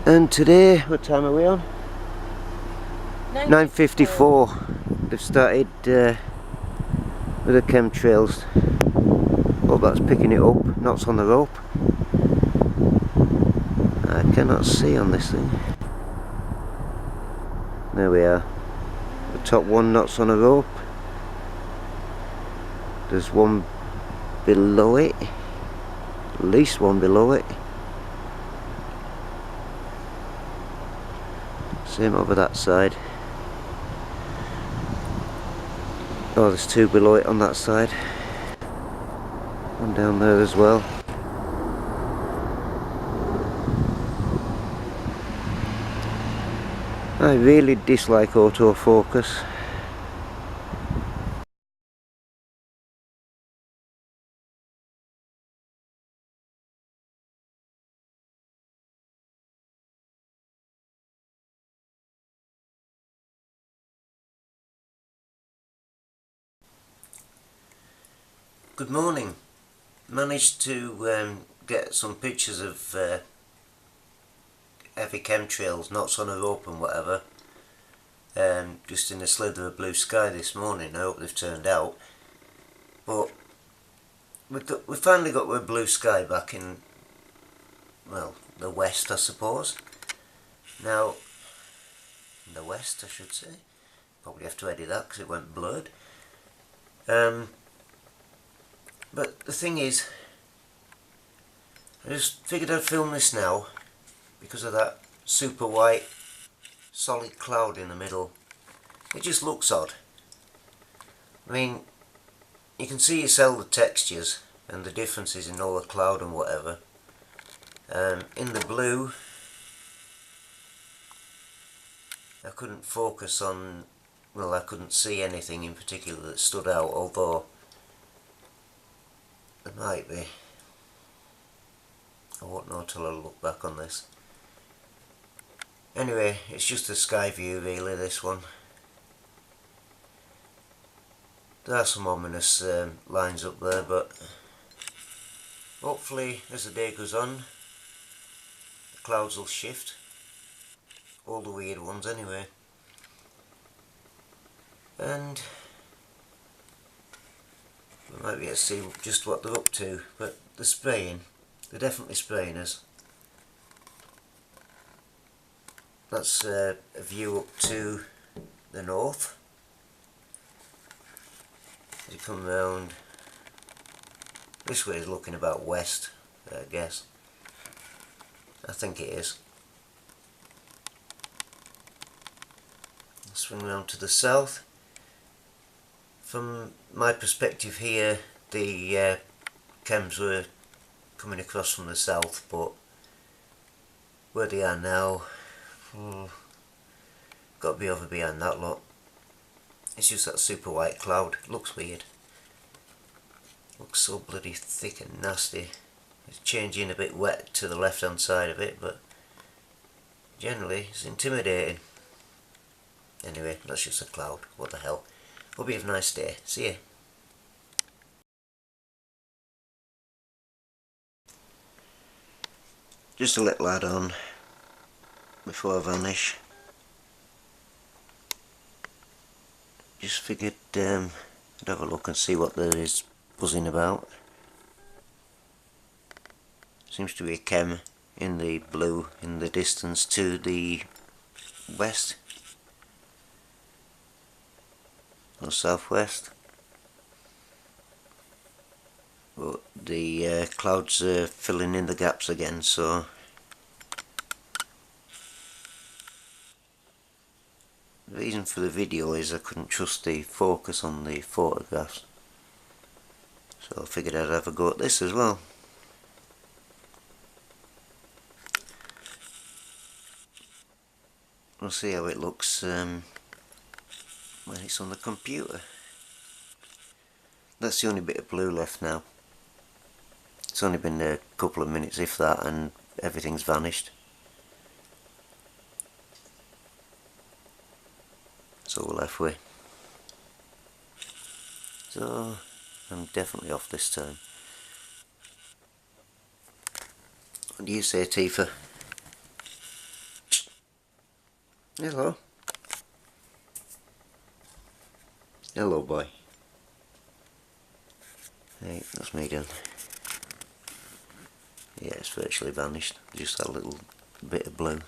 And today, what time are we on? 9:54. They've started with the chemtrails. Oh, that's picking it up. Knots on the rope. I cannot see on this thing. There we are. The top one knots on a rope. There's one below it. At least one below it. Same over that side. Oh, there's two below it on that side. One down there as well. I really dislike autofocus. Good morning. Managed to get some pictures of heavy chemtrails, knots on a rope and whatever, just in a slither of blue sky this morning. I hope they've turned out. But we finally got our blue sky back in, well, the west, I suppose. Now, in the west I should say. Probably have to edit that because it went blurred. But the thing is, I just figured I'd film this now because of that super white solid cloud in the middle. It just looks odd. I mean, you can see yourself the textures and the differences in all the cloud and whatever. In the blue, I couldn't focus on, well, I couldn't see anything in particular that stood out, although there might be. I won't know till I look back on this. Anyway, it's just a sky view really, this one. There are some ominous lines up there, but hopefully as the day goes on the clouds will shift. All the weird ones anyway. And we might be able to see just what they're up to, but they're spraying. They're definitely spraying us. That's a view up to the north. As you come round, this way is looking about west, I guess. I think it is. I'll swing round to the south. From my perspective here, the chems were coming across from the south, but where they are now, got to be over behind that lot. It's just that super white cloud. It looks weird. Looks so bloody thick and nasty. It's changing a bit wet to the left hand side of it, but generally it's intimidating. Anyway, that's just a cloud. What the hell. Hope you have a nice day. See ya. Just a little add on before I vanish. Just figured I'd have a look and see what there is buzzing about. Seems to be a chem in the blue in the distance to the west or southwest. But the clouds are filling in the gaps again, so the reason for the video is I couldn't trust the focus on the photographs, so I figured I'd have a go at this as well. We'll see how it looks when it's on the computer. That's the only bit of blue left now. It's only been a couple of minutes, if that, and everything's vanished. So we're left with. So I'm definitely off this time. What do you say, Tifa? Hello. Hello, boy. Hey, that's me again. Yeah, it's virtually vanished. Just that little bit of blue.